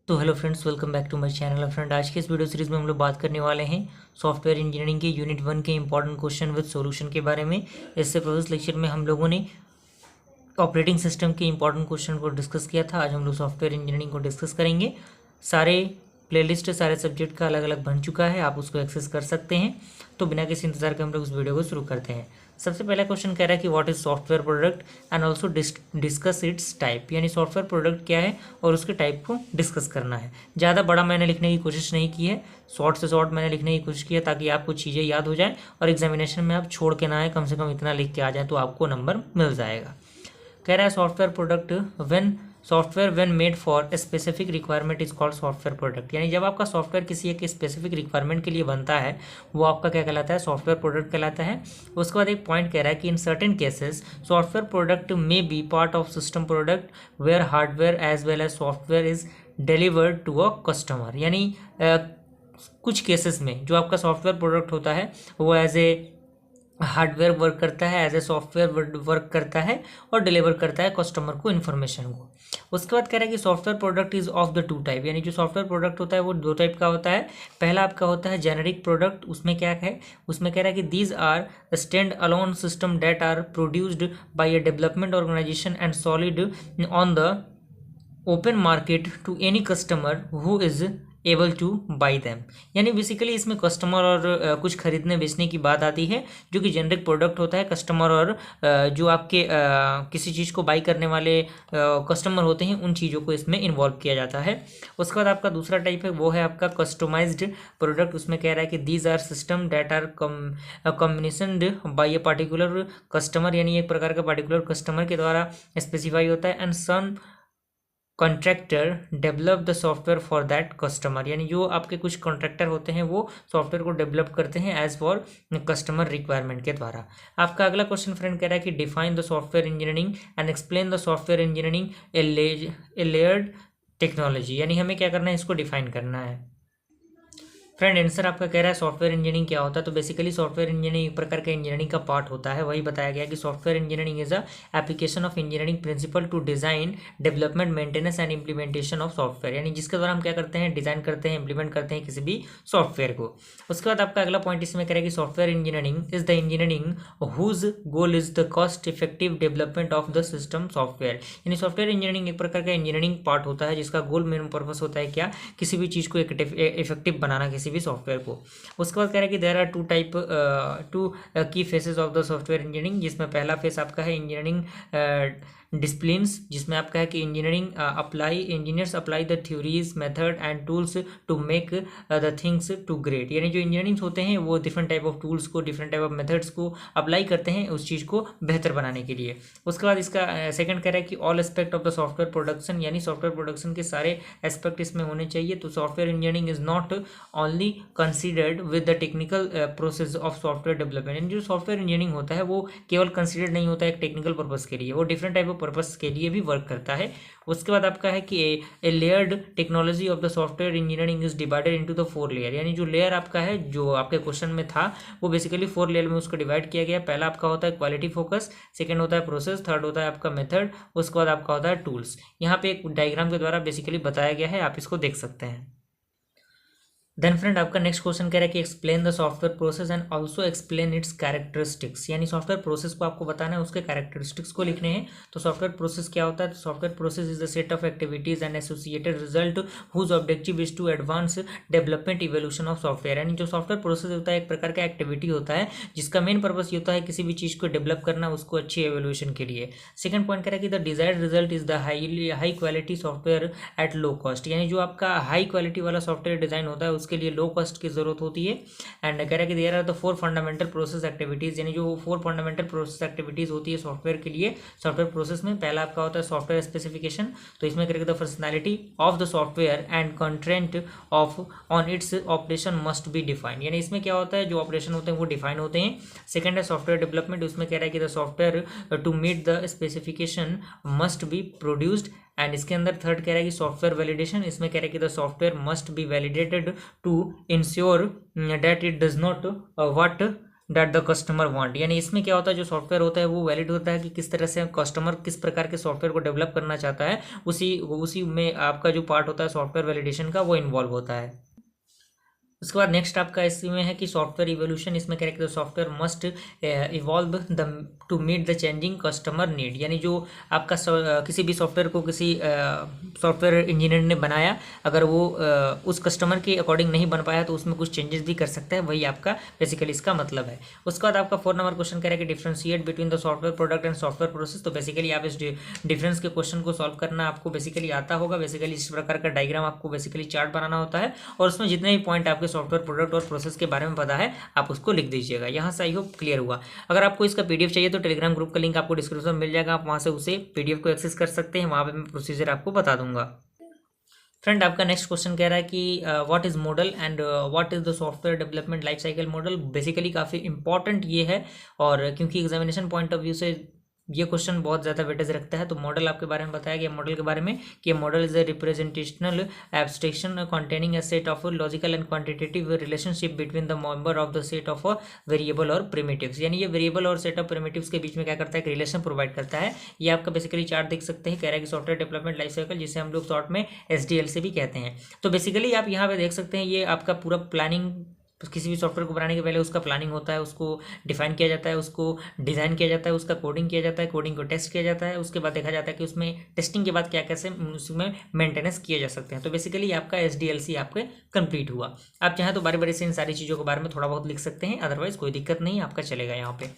तो hello friends, welcome back to my channel. Friend, आज के इस वीडियो सीरीज में हम लोग बात करने वाले हैं सॉफ्टवेयर इंजीनियरिंग के यूनिट 1 के इंपॉर्टेंट क्वेश्चन विद सॉल्यूशन के बारे में। इससे प्रीवियस लेक्चर में हम लोगों ने ऑपरेटिंग सिस्टम के इंपॉर्टेंट क्वेश्चन को डिस्कस किया था। आज हम लोग सॉफ्टवेयर इंजीनियरिंग को डिस्कस करेंगे। सारे प्लेलिस्ट सारे सब्जेक्ट का अलग अलग बन चुका है, आप उसको एक्सेस कर सकते हैं। तो बिना किसी इंतजार के हम लोग उस वीडियो को शुरू करते हैं। सबसे पहला क्वेश्चन कह रहा है कि what is software product and also discuss it's type, यानी सॉफ्टवेयर प्रोडक्ट क्या है और उसके टाइप को डिस्कस करना है। ज़्यादा बड़ा मैंने लिखने की कोशिश नहीं की है, शॉर्ट से शॉर्ट मैंने लिखने की कोशिश की है ताकि आपको चीज़ें याद हो जाए और एग्जामिनेशन में आप छोड़ के ना आए, कम से कम इतना लिख के आ जाए तो आपको नंबर मिल जाएगा। कह रहा है software product when made for a specific requirement is called software product, यानी जब आपका सॉफ्टवेयर किसी एक स्पेसिफिक रिक्वायरमेंट के लिए बनता है वो आपका क्या कहलाता है, सॉफ्टवेयर प्रोडक्ट कहलाता है। उसके बाद एक पॉइंट कह रहा है कि in certain cases software product may be part of system product where hardware as well as software is delivered to a customer, यानी कुछ केसेस में जो आपका सॉफ्टवेयर प्रोडक्ट होता है वो एज ए हार्डवेयर वर्क करता है, एज ए सॉफ्टवेयर वर्क करता है और डिलीवर करता है कस्टमर को इन्फॉर्मेशन को। उसके बाद कह रहा है कि software product is of the two type, यानी जो सॉफ्टवेयर प्रोडक्ट होता है वो दो टाइप का होता है। पहला आपका होता है जेनेरिक प्रोडक्ट, उसमें क्या है, उसमें कह रहा है कि these are stand alone system that are produced by a development organization and sold on the open market to any customer who is able to buy them, यानी बेसिकली इसमें कस्टमर और कुछ खरीदने बेचने की बात आती है। जो कि जेनरिक प्रोडक्ट होता है, कस्टमर और जो आपके किसी चीज़ को बाई करने वाले कस्टमर होते हैं उन चीज़ों को इसमें इन्वॉल्व किया जाता है। उसके बाद आपका दूसरा टाइप है वो है आपका कस्टमाइज्ड प्रोडक्ट। उसमें कह रहा है कि these are system that are combinationed by a particular customer, यानी एक प्रकार का पार्टिकुलर कस्टमर के द्वारा स्पेसिफाई होता है। And some contractor develop the software for that customer, यानी जो आपके कुछ कॉन्ट्रैक्टर होते हैं वो सॉफ्टवेयर को डेवलप करते हैं एज फॉर कस्टमर रिक्वायरमेंट के द्वारा। आपका अगला क्वेश्चन फ्रेंड कह रहा है कि define the software engineering and explain the software engineering A layered technology, यानी हमें क्या करना है, इसको डिफाइन करना है। फ्रेंड आंसर आपका कह रहा है सॉफ्टवेयर इंजीनियरिंग क्या होता है। तो बेसिकली सॉफ्टवेयर इंजीनियरिंग एक प्रकार का इंजीनियरिंग का पार्ट होता है। वही बताया गया कि software engineering is a application of engineering principle to design development maintenance and implementation of software, यानी जिसके द्वारा हम क्या करते हैं, डिजाइन करते हैं, इंप्लीमेंट करते हैं किसी भी सॉफ्टवेयर को। उसके बाद आपका अगला पॉइंट इसमें कह रहा है कि software engineering is the engineering whose goal is the cost effective development of the system software, यानी सॉफ्टवेयर इंजीनियरिंग एक प्रकार का इंजीनियरिंग पार्ट होता है जिसका गोल मेन पर्पस होता है क्या, किसी भी चीज़ को इफेक्टिव बनाना, किसी भी सॉफ्टवेयर को। उसके बाद कह रहा है कि देयर आर टू की faces of the software engineering, जिसमें पहला फेस आपका है इंजीनियरिंग डिसिप्लिन्स, जिसमें आपका है कि engineers apply the theories method and tools to make the things to great, यानी जो इंजीनियरिंग होते हैं वो डिफरेंट टाइप ऑफ टूल्स को, डिफरेंट टाइप ऑफ मेथड्स को अप्लाई करते हैं उस चीज़ को बेहतर बनाने के लिए। उसके बाद इसका सेकंड कह रहा है कि all aspect of the software production, यानी सॉफ्टवेयर प्रोडक्शन के सारे एस्पेक्ट इसमें होने चाहिए। तो software engineering is not only considered with the technical process of software development, यानी जो सॉफ्टवेयर इंजीनियरिंग होता है वो केवल कंसीडर्ड नहीं होता है एक टेक्निकल पर्पस के लिए, वो डिफरेंट टाइप ऑफ पर्पस के लिए भी वर्क करता है। उसके बाद आपका है कि a layered technology of the software engineering is divided into the 4 layer, यानी जो लेयर आपका है जो आपके क्वेश्चन में था वो बेसिकली 4 लेयर में उसको डिवाइड किया गया। पहला आपका होता है क्वालिटी फोकस, सेकंड होता है प्रोसेस, थर्ड होता है आपका मेथड, उसके बाद आपका होता है टूल्स। यहाँ पे एक डायग्राम के द्वारा बेसिकली बताया गया है, आप इसको देख सकते हैं। देन फ्रेंड आपका नेक्स्ट क्वेश्चन कह रहा है कि explain the software process and also explain it's characteristics, यानी सॉफ्टवेयर प्रोसेस को आपको बताना है, उसके कैरेक्टरिस्टिक्स को लिखने हैं। तो सॉफ्टवेयर प्रोसेस क्या होता है, तो software process is the set of activities and associated result whose objective is to advance development evolution of software, यानी जो सॉफ्टवेयर प्रोसेस होता है एक प्रकार का एक्टिविटी होता है जिसका मेन पर्पस ये होता है किसी भी चीज़ को डेवलप करना, उसको अच्छी एवोल्यूशन के लिए। सेकंड पॉइंट कह रहा है कि the desired result is the high quality software at low cost, यानी जो आपका हाई क्वालिटी वाला सॉफ्टवेयर डिजाइन होता है उसके लिए लो कॉस्ट की जरूरत होती है। एंड कह रहा है कि there are the 4 fundamental process activities, यानी जो 4 फंडामेंटल प्रोसेस एक्टिविटीज होती है सॉफ्टवेयर के लिए। सॉफ्टवेयर प्रोसेस में पहला आपका होता है सॉफ्टवेयर स्पेसिफिकेशन, तो इसमें करेगा the functionality of the software and content of on its operation must be defined, यानी इसमें क्या होता है जो ऑपरेशन होते हैं वो डिफाइन होते हैं। सेकंड है सॉफ्टवेयर डेवलपमेंट, उसमें कह रहा है कि the software to meet the specification must be produced. And इसके अंदर थर्ड कह रहा है कि सॉफ्टवेयर वैलिडेशन, इसमें कह रहा है कि the software must be validated to ensure that it does not what that the customer want. यानी इसमें क्या होता है, जो सॉफ्टवेयर होता है वो वैलिड होता है कि किस तरह से कस्टमर किस प्रकार के सॉफ्टवेयर को डेवलप करना चाहता है, उसी में आपका जो पार्ट होता है सॉफ्टवेयर वैलिडेशन का वो इन्वॉल्व होता है। उसके बाद नेक्स्ट आपका इसमें है कि सॉफ्टवेयर इवोल्यूशन। इसमें क्या है, software must evolve the to meet the changing customer need. यानी जो आपका किसी भी सॉफ्टवेयर को किसी सॉफ्टवेयर इंजीनियर ने बनाया, अगर वो उस कस्टमर के अकॉर्डिंग नहीं बन पाया तो उसमें कुछ चेंजेस भी कर सकता है, वही आपका बेसिकली इसका मतलब है। उसके बाद आपका 4 नंबर क्वेश्चन कह रहा है कि differentiate between the software product and software process. तो बेसिकली आप इस डिफरेंस के क्वेश्चन को सॉल्व करना आपको बेसिकली आता होगा। बेसिकली इस प्रकार का डायग्राम आपको बेसिकली चार्ट बनाना होता है और उसमें जितने भी पॉइंट आपके सॉफ्टवेयर प्रोडक्ट और प्रोसेस के बारे में पता है आप उसको लिख दीजिएगा। यहाँ से आई होप क्लियर हुआ। अगर आपको इसका पीडीएफ चाहिए तो टेलीग्राम ग्रुप का लिंक आपको डिस्क्रिप्शन में मिल जाएगा, आप वहाँ से उसे पीडीएफ को एक्सेस कर सकते हैं। वहाँ पे मैं प्रोसीजर आपको बता दूंगा। फ्रेंड आपका नेक्स्ट क्वेश्चन कह रहा है कि what is model and what is the software development life cycle model. Basically काफ़ी इंपॉर्टेंट ये है, और क्योंकि एग्जामिनेशन पॉइंट ऑफ व्यू से ये क्वेश्चन बहुत ज़्यादा वेटेज रखता है। तो मॉडल आपके बारे में बताया गया, मॉडल के बारे में कि model is a representational abstraction containing a set of logical and quantitative relationship between the member of the set of variable और प्रिमिटिव्स। यानी ये वेरिएबल और सेट ऑफ प्रिमिटिव्स के बीच में क्या करता है, एक रिलेशन प्रोवाइड करता है। ये आपका बेसिकली चार्ट देख सकते हैं, कह रहा है कि सॉफ्टवेयर डेवलपमेंट लाइफ साइकिल, जिसे हम लोग शॉर्ट में SDLC भी कहते हैं। तो बेसिकली आप यहाँ पे देख सकते हैं, ये आपका पूरा प्लानिंग, किसी भी सॉफ्टवेयर को बनाने के पहले उसका प्लानिंग होता है, उसको डिफाइन किया जाता है, उसको डिज़ाइन किया जाता है, उसका कोडिंग किया जाता है, कोडिंग को टेस्ट किया जाता है, उसके बाद देखा जाता है कि उसमें टेस्टिंग के बाद क्या कैसे उसमें मेंटेनेंस किए जा सकते हैं। तो बेसिकली आपका SDLC आपके कंप्लीट हुआ। आप चाहें तो बारी बारी से इन सारी चीज़ों के बारे में थोड़ा बहुत लिख सकते हैं, अदरवाइज कोई दिक्कत नहीं, आपका चलेगा यहाँ पे।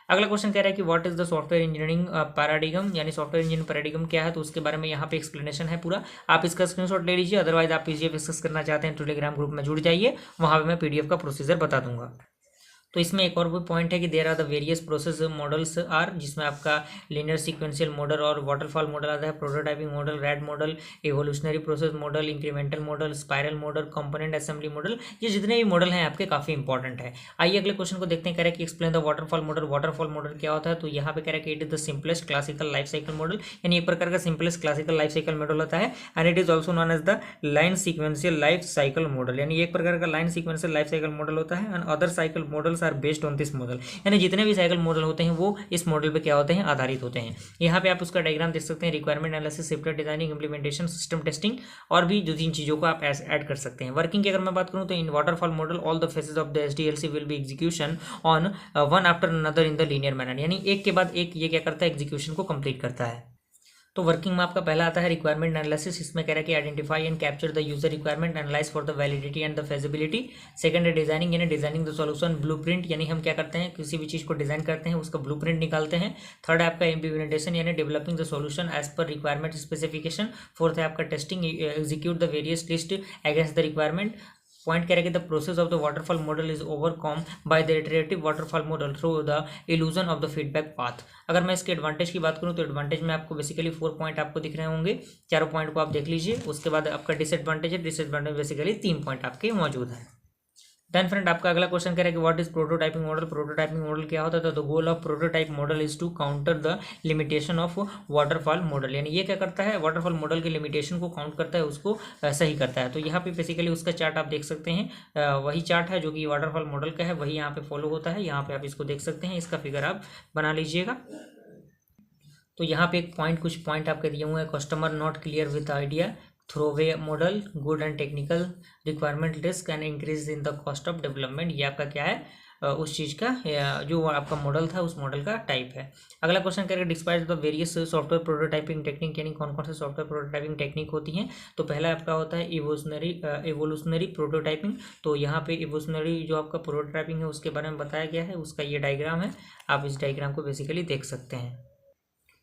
अगला क्वेश्चन कह रहा है कि what is the software engineering paradigm. यानी सॉफ्टवेयर इंजीनियरिंग पैराडिगम क्या है, तो उसके बारे में यहाँ पे एक्सप्लेनेशन है पूरा। आप इसका स्क्रीनशॉट ले लीजिए, अदरवाइज आप पीडीएफ एक्सेस करना चाहते हैं टेलीग्राम ग्रुप में जुड़ जाइए, वहाँ पे मैं पीडीएफ का प्रोसीजर बता दूंगा। तो इसमें एक और भी पॉइंट है कि there are the various process models are, जिसमें आपका लीनियर सीक्वेंशियल मॉडल और वाटरफॉल मॉडल आता है, prototyping model, RAD model, evolutionary process model, incremental model, spiral model, component assembly model. ये जितने भी मॉडल हैं आपके काफी इंपॉर्टेंट है। आइए अगले क्वेश्चन को देखते हैं। कह रहा है कि explain the waterfall model. Waterfall model क्या होता है, तो यहाँ पे कह रहा है कि it is the simplest classical life cycle model. यानी एक प्रकार का simplest classical life cycle model होता है, and it is also known as the line sequential life cycle model. यानी एक प्रकार का line sequential life cycle model होता है, and other cycle models are based on this model. यानी जितने भी साइकिल मॉडल होते हैं वो इस मॉडल पे क्या होते हैं, आधारित होते हैं। यहाँ पे आप उसका डायग्राम देख सकते हैं, requirement analysis, software designing, implementation, system testing, और भी 2-3 चीजों को आप ऐड कर सकते हैं। वर्किंग की अगर मैं बात करूँ तो in waterfall model all the phases of the SDLC will be execution on one after another in the linear manner. यानी एक के बाद एक ये क्या करता है, एग्जीक्यूशन को कंप्लीट करता है। तो वर्किंग में आपका पहला आता है रिक्वायरमेंट एनालिसिस। इसमें कह रहा है कि identify and capture the user requirement, analyse for the validity and the feasibility. Second है डिजाइनिंग, यानी डिजाइनिंग द सॉल्यूशन, ब्लूप्रिंट, यानी हम क्या करते हैं, किसी भी चीज़ को डिजाइन करते हैं, उसका ब्लूप्रिंट निकालते हैं। थर्ड है आपका इम्प्लीमेंटेशन, यानी developing the solution as per requirement specification. Fourth है आपका testing, execute the various list against the requirement. Point कह रहा है कि the process of the waterfall model is overcome by the iterative waterfall model through the illusion of the feedback path. अगर मैं इसके advantage की बात करूं तो एडवांटेज में आपको बेसिकली 4 पॉइंट आपको दिख रहे होंगे, चारों पॉइंट को आप देख लीजिए। उसके बाद आपका डिसएडवांटेज है, डिसएडवांटेज बेसिकली 3 पॉइंट आपके मौजूद है। देन फ्रेंड आपका अगला क्वेश्चन कह रहा है कि what is prototyping model. Prototyping model क्या होता है, तो the goal of prototype model is to counter the limitation of waterfall model. यानी ये क्या करता है, वाटरफॉल मॉडल के लिमिटेशन को काउंट करता है, उसको सही करता है। तो यहाँ पे बेसिकली उसका चार्ट आप देख सकते हैं, वही चार्ट है जो कि वाटरफॉल मॉडल का है, वही यहाँ पे फॉलो होता है। यहाँ पे आप इसको देख सकते हैं, इसका फिगर आप बना लीजिएगा। तो यहाँ पे कुछ पॉइंट आपके दिए हुए हैं, customer not clear with idea, throwaway model, good and technical, requirement risk and increase in the cost of development. ये आपका क्या है, उस चीज़ का जो आपका मॉडल था उस मॉडल का टाइप है। अगला क्वेश्चन करेगा describe the various software prototyping technique, यानी कौन कौन से सॉफ्टवेयर प्रोटोटाइपिंग टेक्निक होती हैं। तो पहला आपका होता है इवोल्यूशनरी प्रोटोटाइपिंग। तो यहाँ पे इवोल्यूशनरी जो आपका प्रोटोटाइपिंग है उसके बारे में बताया गया है, उसका ये डायग्राम है, आप इस डायग्राम को बेसिकली देख सकते हैं।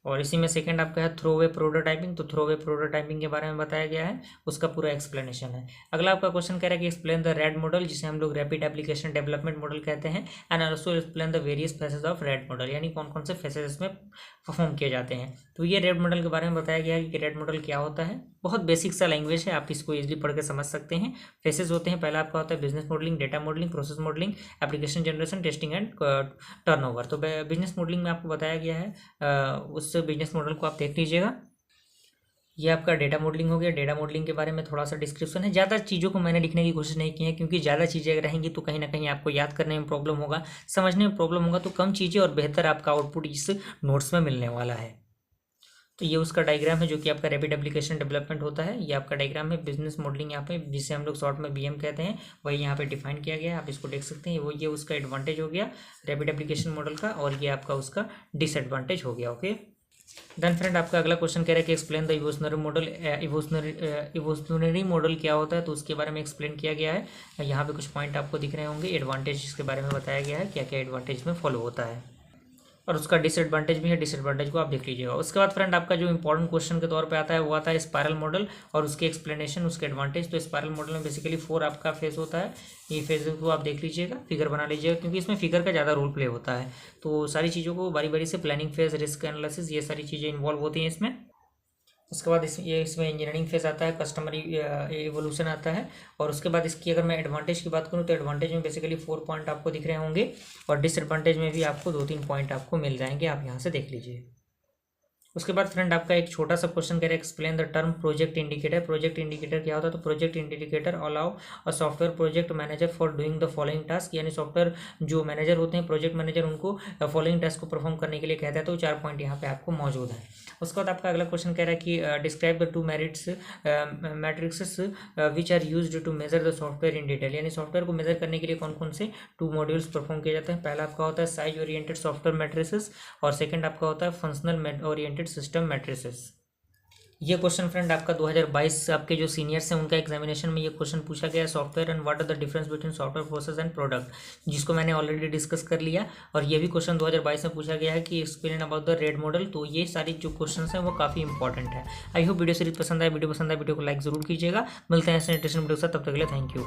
और इसी में सेकंड आपका है थ्रोवे प्रोटोटाइपिंग। तो थ्रोवे प्रोटोटाइपिंग के बारे में बताया गया है, उसका पूरा एक्सप्लेनेशन है। अगला आपका क्वेश्चन कह रहा है कि एक्सप्लेन द रैड मॉडल, जिसे हम लोग रैपिड एप्लीकेशन डेवलपमेंट मॉडल कहते हैं, and also explain the various faces of red model, यानी कौन कौन से फेसेस इसमें परफॉर्म किए जाते हैं। तो ये रैड मॉडल के बारे में बताया गया है कि रैड मॉडल क्या होता है। बहुत बेसिक सा लैंग्वेज है, आप इसको इजीली पढ़ के समझ सकते हैं। फेसेस होते हैं, पहला आपका होता है business modelling, data modelling, process modelling, application generation, testing and turnover. तो बिजनेस मॉडलिंग में आपको बताया गया है, उस बिजनेस मॉडल को आप देख लीजिएगा। ये आपका डेटा मॉडलिंग हो गया। डेटा मॉडलिंग के बारे में थोड़ा सा डिस्क्रिप्शन है। ज़्यादा चीज़ों को मैंने लिखने की कोशिश नहीं की है, क्योंकि ज़्यादा चीज़ें अगर रहेंगी तो कहीं ना कहीं आपको याद करने में प्रॉब्लम होगा, समझने में प्रॉब्लम होगा। तो कम चीज़ें और बेहतर आपका आउटपुट इस नोट्स में मिलने वाला है। तो ये उसका डायग्राम है जो कि आपका रैपिड एप्लीकेशन डेवलपमेंट होता है। ये आपका डायग्राम है बिजनेस मॉडलिंग, यहाँ पे जिसे हम लोग शॉर्ट में बीएम कहते हैं, वही यहाँ पे डिफाइन किया गया है। आप इसको देख सकते हैं। वो ये उसका एडवांटेज हो गया रैपिड एप्लीकेशन मॉडल का, और ये आपका उसका डिसएडवांटेज हो गया। ओके, देन फ्रेंड आपका अगला क्वेश्चन कह रहा है कि explain the evolutionary model. Evolutionary model क्या होता है, तो उसके बारे में एक्सप्लेन किया गया है। यहाँ पे कुछ पॉइंट आपको दिख रहे होंगे। एडवांटेज के बारे में बताया गया है, क्या क्या एडवांटेज में फॉलो होता है, और उसका डिसएडवांटेज भी है। डिसएडवांटेज को आप देख लीजिएगा। उसके बाद फ्रेंड आपका जो इंपॉर्टेंट क्वेश्चन के तौर पे आता है वो आता है स्पायरल मॉडल और उसके एक्सप्लेनेशन, उसके एडवांटेज। तो स्पायरल मॉडल में बेसिकली 4 आपका फेज होता है। ये फेज को आप देख लीजिएगा, फिगर बना लीजिएगा, क्योंकि इसमें फिगर का ज़्यादा रोल प्ले होता है। तो सारी चीज़ों को बारी बारी से प्लानिंग फेज, रिस्क एनालिसिस, ये सारी चीज़ें इन्वॉल्व होती हैं इसमें। उसके बाद इसमें इंजीनियरिंग फेज आता है, कस्टमर इवोल्यूशन आता है, और उसके बाद इसकी अगर मैं एडवांटेज की बात करूँ तो एडवांटेज में बेसिकली 4 पॉइंट आपको दिख रहे होंगे, और डिसएडवांटेज में भी आपको 2-3 पॉइंट आपको मिल जाएंगे। आप यहाँ से देख लीजिए। उसके बाद फ्रेंड आपका एक छोटा सा क्वेश्चन कह रहा है explain the term project indicator. Project indicator क्या होता है, तो project indicator allow a software project manager for doing the following task. यानी सॉफ्टवेयर जो मैनेजर होते हैं, प्रोजेक्ट मैनेजर, उनको फॉलोइंग टास्क को परफॉर्म करने के लिए कहता है। तो 4 पॉइंट यहाँ पे आपको मौजूद है। उसके बाद आपका अगला क्वेश्चन कह रहा है कि describe the 2 matrix which are used to measure the software in detail. यानी सॉफ्टवेयर को मेजर करने के लिए कौन कौन से 2 मॉड्यूल्स परफॉर्म किए जाते हैं। पहला आपका होता है साइज ओरिएंटेड सॉफ्टवेयर मैट्रिसेस, और सेकंड आपका होता है फंक्शनल ओरिएंटेड सिस्टम मैट्रिसेस। ये क्वेश्चन फ्रेंड आपका 2022 आपके जो सीनियर्स हैं उनका एग्जामिनेशन में ये क्वेश्चन पूछा गया है। Software and what are the difference between software process and product, जिसको मैंने ऑलरेडी डिस्कस कर लिया। और ये भी क्वेश्चन 2022 में पूछा गया है कि explain about the RAD model. तो ये सारी जो क्वेश्चन हैं वो काफ़ी इंपॉर्टेंट है। आई होप वीडियो सीरीज पसंद आए। वीडियो पसंद आए वीडियो को लाइक जरूर कीजिएगा। मिलते हैं ऐसे इंटरेस्टिंग वीडियो के साथ, तब तक के लिए थैंक यू।